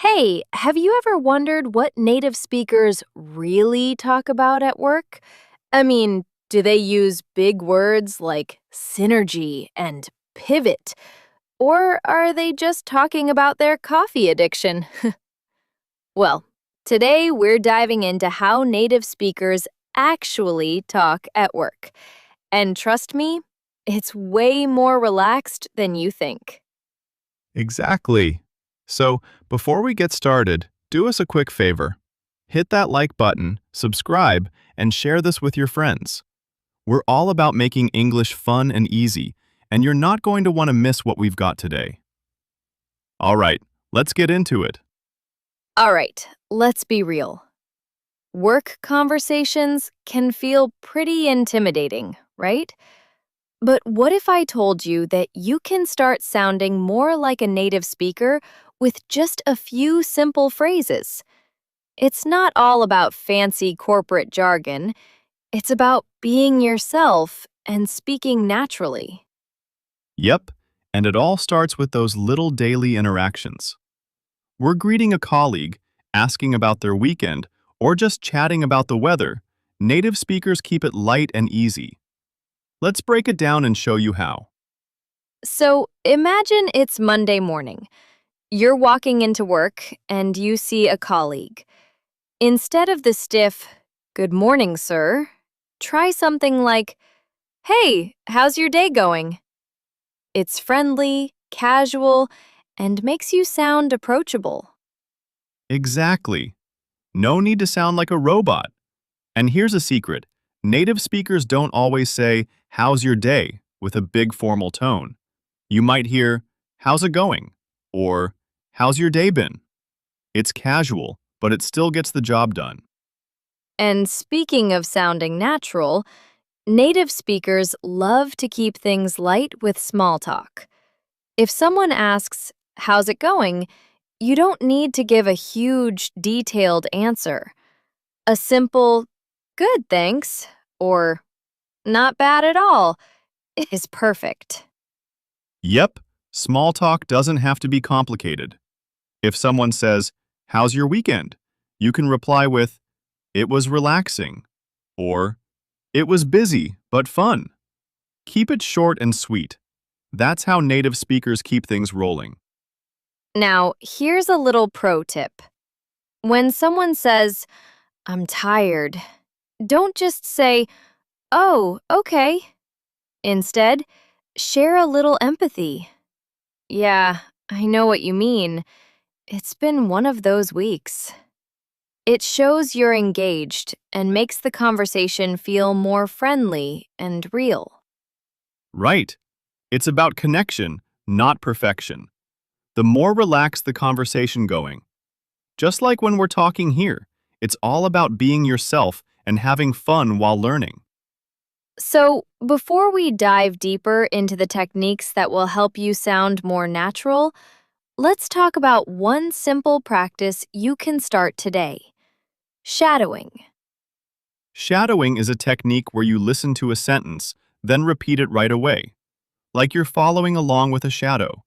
Hey, have you ever wondered what native speakers really talk about at work? I mean, do they use big words like synergy and pivot? Or are they just talking about their coffee addiction? Well, today we're diving into how native speakers actually talk at work. And trust me, it's way more relaxed than you think. Exactly. So, before we get started, do us a quick favor. Hit that like button, subscribe, and share this with your friends. We're all about making English fun and easy, and you're not going to want to miss what we've got today. All right, let's get into it. All right, let's be real. Work conversations can feel pretty intimidating, right? But what if I told you that you can start sounding more like a native speaker with just a few simple phrases? It's not all about fancy corporate jargon, it's about being yourself and speaking naturally. Yep, and it all starts with those little daily interactions. We're greeting a colleague, asking about their weekend, or just chatting about the weather. Native speakers keep it light and easy. Let's break it down and show you how. So imagine it's Monday morning. You're walking into work and you see a colleague. Instead of the stiff, "Good morning, sir," try something like, "Hey, how's your day going?" It's friendly, casual, and makes you sound approachable. Exactly. No need to sound like a robot. And here's a secret. Native speakers don't always say, "How's your day?" with a big formal tone. You might hear, "How's it going?" or "How's your day been?" It's casual, but it still gets the job done. And speaking of sounding natural, native speakers love to keep things light with small talk. If someone asks, "How's it going?" you don't need to give a huge, detailed answer. A simple, "Good, thanks," or "Not bad at all," is perfect. Yep, small talk doesn't have to be complicated. If someone says, "How's your weekend?" you can reply with, "It was relaxing," or "It was busy but fun." Keep it short and sweet. That's how native speakers keep things rolling. Now, here's a little pro tip. When someone says, "I'm tired," don't just say, "Oh, okay." Instead, share a little empathy. "Yeah, I know what you mean. It's been one of those weeks." It shows you're engaged and makes the conversation feel more friendly and real. Right. It's about connection, not perfection. The more relaxed the conversation going. Just like when we're talking here, it's all about being yourself and having fun while learning. So, before we dive deeper into the techniques that will help you sound more natural, let's talk about one simple practice you can start today: shadowing. Shadowing is a technique where you listen to a sentence, then repeat it right away, like you're following along with a shadow.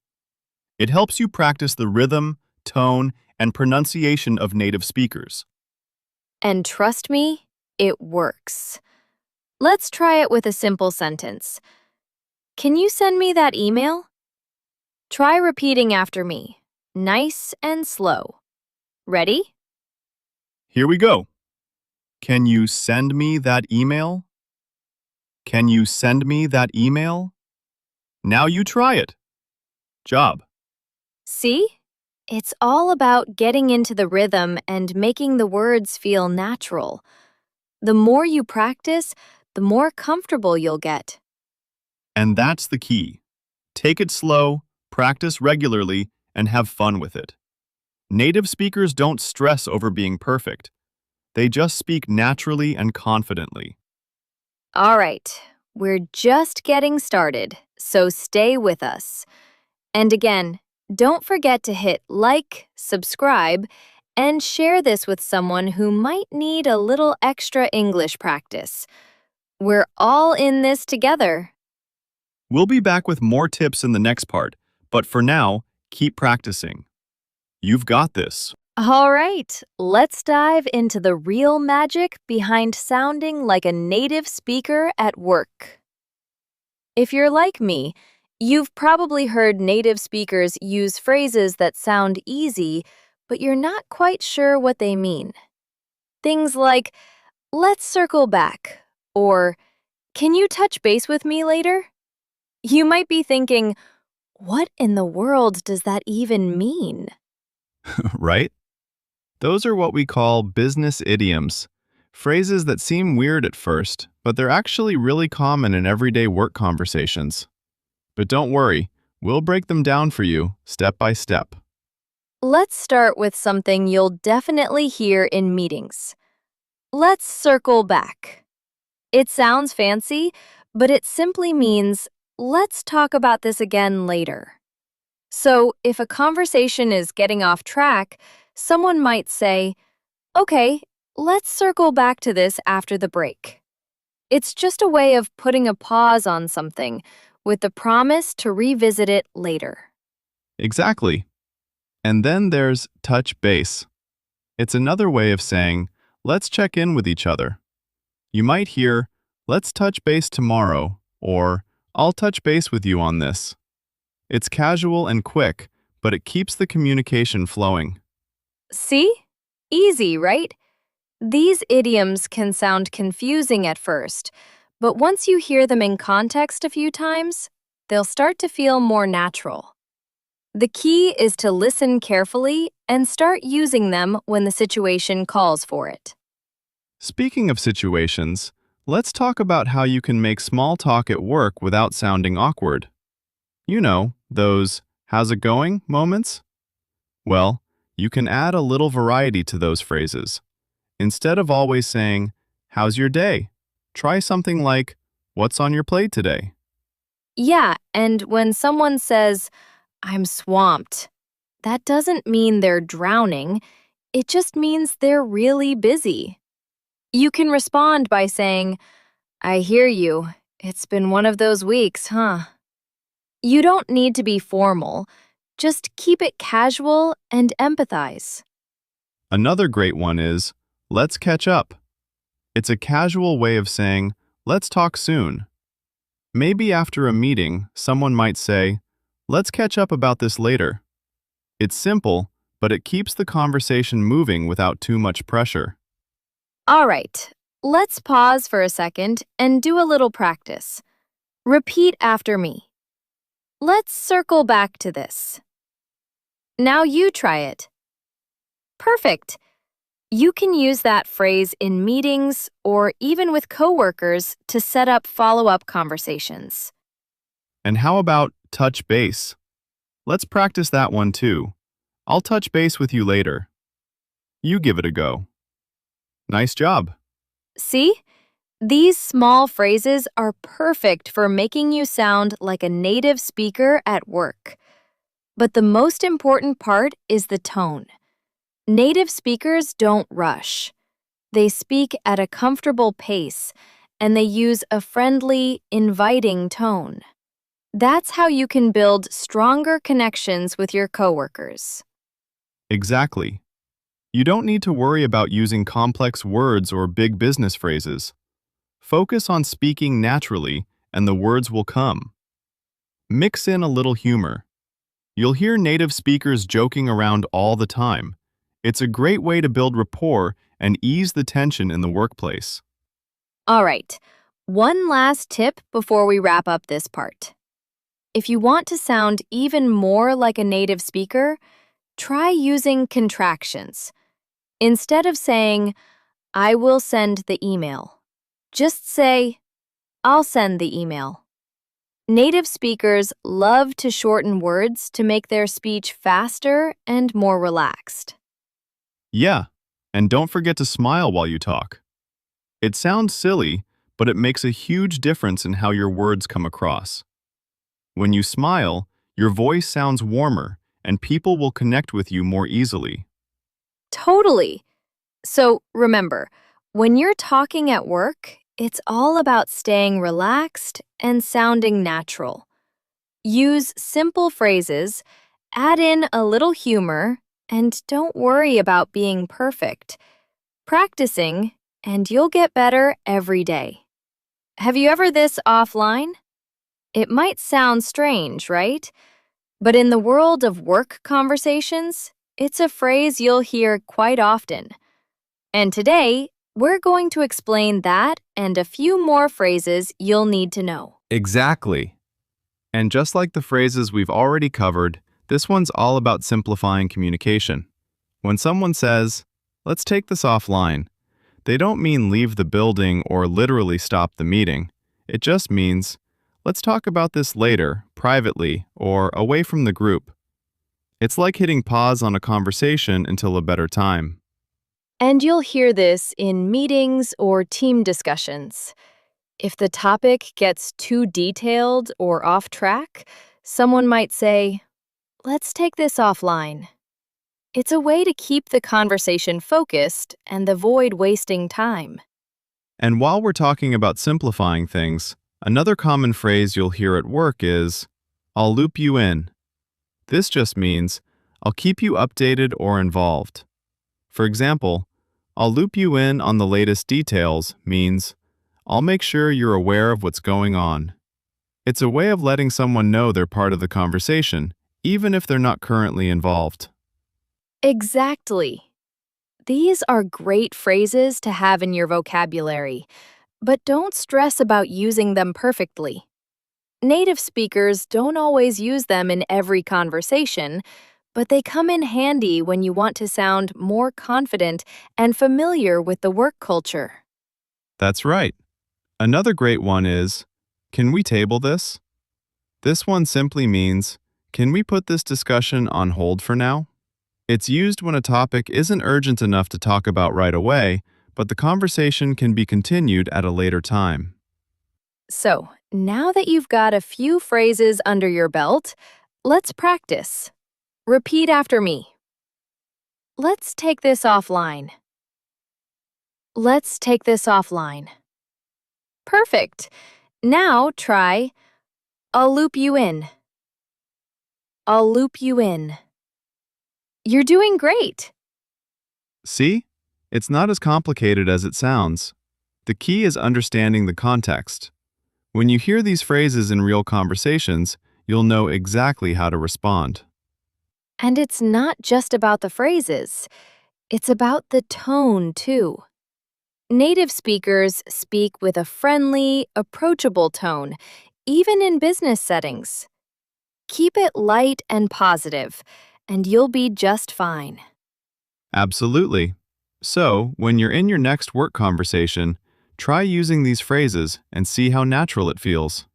It helps you practice the rhythm, tone, and pronunciation of native speakers. And trust me, it works. Let's try it with a simple sentence. "Can you send me that email?" Try repeating after me, nice and slow. Ready? Here we go. Can you send me that email? Can you send me that email? Now you try it. Job. See? It's all about getting into the rhythm and making the words feel natural. The more you practice, the more comfortable you'll get. And that's the key. Take it slow, practice regularly, and have fun with it. Native speakers don't stress over being perfect. They just speak naturally and confidently. All right, we're just getting started, so stay with us. And again, don't forget to hit like, subscribe, and share this with someone who might need a little extra English practice. We're all in this together. We'll be back with more tips in the next part, but for now, keep practicing. You've got this. All right, let's dive into the real magic behind sounding like a native speaker at work. If you're like me, you've probably heard native speakers use phrases that sound easy, but you're not quite sure what they mean. Things like, let's circle back, or can you touch base with me later? You might be thinking, what in the world does that even mean? Right? Those are what we call business idioms, phrases that seem weird at first, but they're actually really common in everyday work conversations. But don't worry, we'll break them down for you step by step. Let's start with something you'll definitely hear in meetings. Let's circle back. It sounds fancy, but it simply means let's talk about this again later. So, if a conversation is getting off track, someone might say, okay, let's circle back to this after the break. It's just a way of putting a pause on something with the promise to revisit it later. Exactly. And then there's touch base. It's another way of saying, let's check in with each other. You might hear, let's touch base tomorrow, or I'll touch base with you on this. It's casual and quick, but it keeps the communication flowing. See? Easy, right? These idioms can sound confusing at first, but once you hear them in context a few times, they'll start to feel more natural. The key is to listen carefully and start using them when the situation calls for it. Speaking of situations, let's talk about how you can make small talk at work without sounding awkward. You know, those how's it going moments? Well, you can add a little variety to those phrases. Instead of always saying, how's your day? Try something like, what's on your plate today? Yeah, and when someone says, I'm swamped, that doesn't mean they're drowning, it just means they're really busy. You can respond by saying, I hear you. It's been one of those weeks, huh? You don't need to be formal. Just keep it casual and empathize. Another great one is, let's catch up. It's a casual way of saying, let's talk soon. Maybe after a meeting, someone might say, let's catch up about this later. It's simple, but it keeps the conversation moving without too much pressure. All right, let's pause for a second and do a little practice. Repeat after me. Let's circle back to this. Now you try it. Perfect. You can use that phrase in meetings or even with coworkers to set up follow-up conversations. And how about touch base? Let's practice that one too. I'll touch base with you later. You give it a go. Nice job. See? These small phrases are perfect for making you sound like a native speaker at work. But the most important part is the tone. Native speakers don't rush. They speak at a comfortable pace, and they use a friendly, inviting tone. That's how you can build stronger connections with your coworkers. Exactly. You don't need to worry about using complex words or big business phrases. Focus on speaking naturally, and the words will come. Mix in a little humor. You'll hear native speakers joking around all the time. It's a great way to build rapport and ease the tension in the workplace. All right, one last tip before we wrap up this part. If you want to sound even more like a native speaker, try using contractions. Instead of saying, I will send the email, just say, I'll send the email. Native speakers love to shorten words to make their speech faster and more relaxed. Yeah, and don't forget to smile while you talk. It sounds silly, but it makes a huge difference in how your words come across. When you smile, your voice sounds warmer, and people will connect with you more easily. Totally. So remember, when you're talking at work, it's all about staying relaxed and sounding natural. Use simple phrases, add in a little humor, And don't worry about being perfect. Practicing, and you'll get better every day. Have you ever this offline? It might sound strange, right? But in the world of work conversations, it's a phrase you'll hear quite often. And today, we're going to explain that and a few more phrases you'll need to know. Exactly. And just like the phrases we've already covered, this one's all about simplifying communication. When someone says, "Let's take this offline," they don't mean leave the building or literally stop the meeting. It just means, "Let's talk about this later, privately, or away from the group." It's like hitting pause on a conversation until a better time. And you'll hear this in meetings or team discussions. If the topic gets too detailed or off track, someone might say, "Let's take this offline." It's a way to keep the conversation focused and avoid wasting time. And while we're talking about simplifying things, another common phrase you'll hear at work is, "I'll loop you in." This just means, I'll keep you updated or involved. For example, "I'll loop you in on the latest details" means, I'll make sure you're aware of what's going on. It's a way of letting someone know they're part of the conversation, even if they're not currently involved. Exactly. These are great phrases to have in your vocabulary, but don't stress about using them perfectly. Native speakers don't always use them in every conversation, but they come in handy when you want to sound more confident and familiar with the work culture. That's right. Another great one is, "Can we table this?" This one simply means, "Can we put this discussion on hold for now?" It's used when a topic isn't urgent enough to talk about right away, but the conversation can be continued at a later time. So, now that you've got a few phrases under your belt, let's practice. Repeat after me. Let's take this offline. Let's take this offline. Perfect. Now try, "I'll loop you in." I'll loop you in. You're doing great. See? It's not as complicated as it sounds. The key is understanding the context. When you hear these phrases in real conversations, you'll know exactly how to respond. And it's not just about the phrases, it's about the tone, too. Native speakers speak with a friendly, approachable tone, even in business settings. Keep it light and positive, and you'll be just fine. Absolutely. So, when you're in your next work conversation, try using these phrases and see how natural it feels.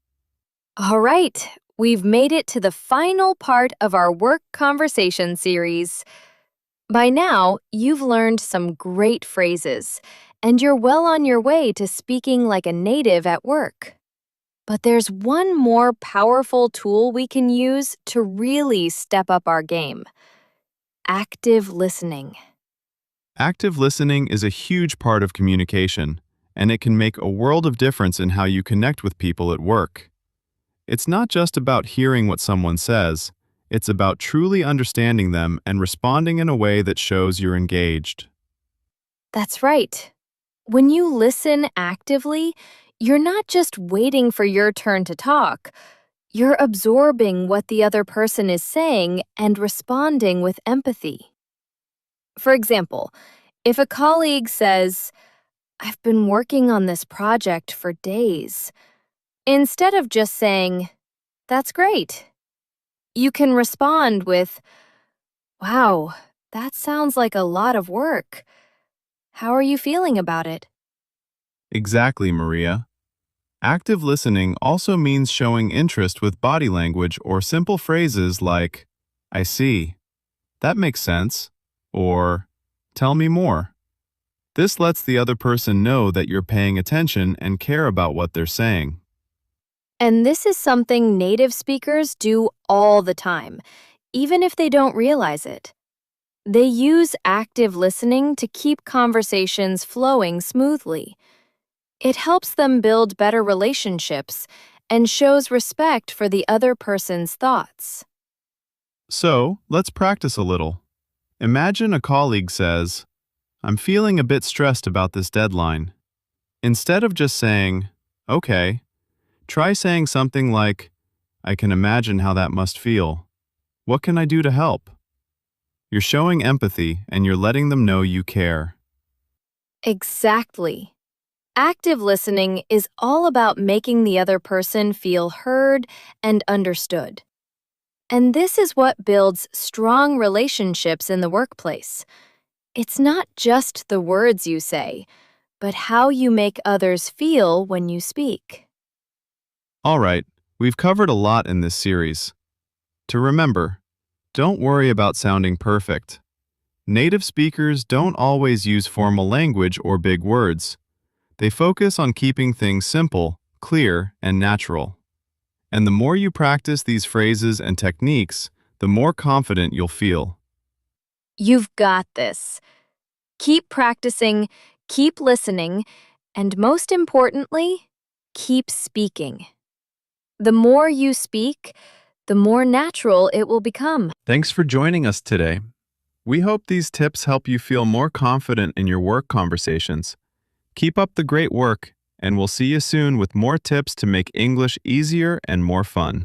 All right, we've made it to the final part of our work conversation series. By now, you've learned some great phrases, and you're well on your way to speaking like a native at work. But there's one more powerful tool we can use to really step up our game: active listening. Active listening is a huge part of communication, and it can make a world of difference in how you connect with people at work. It's not just about hearing what someone says, it's about truly understanding them and responding in a way that shows you're engaged. That's right. When you listen actively, you're not just waiting for your turn to talk. You're absorbing what the other person is saying and responding with empathy. For example, if a colleague says, "I've been working on this project for days," instead of just saying, "That's great," you can respond with, "Wow, that sounds like a lot of work. How are you feeling about it?" Exactly, Maria. Active listening also means showing interest with body language or simple phrases like, "I see," "That makes sense," or "Tell me more." This lets the other person know that you're paying attention and care about what they're saying. And this is something native speakers do all the time, even if they don't realize it. They use active listening to keep conversations flowing smoothly. It helps them build better relationships and shows respect for the other person's thoughts. So, let's practice a little. Imagine a colleague says, "I'm feeling a bit stressed about this deadline." Instead of just saying, "Okay," try saying something like, "I can imagine how that must feel. What can I do to help?" You're showing empathy and you're letting them know you care. Exactly. Active listening is all about making the other person feel heard and understood. And this is what builds strong relationships in the workplace. It's not just the words you say, but how you make others feel when you speak. All right, we've covered a lot in this series. To remember, don't worry about sounding perfect. Native speakers don't always use formal language or big words. They focus on keeping things simple, clear, and natural. And the more you practice these phrases and techniques, the more confident you'll feel. You've got this. Keep practicing, keep listening, and most importantly, keep speaking. The more you speak, the more natural it will become. Thanks for joining us today. We hope these tips help you feel more confident in your work conversations. Keep up the great work, and we'll see you soon with more tips to make English easier and more fun.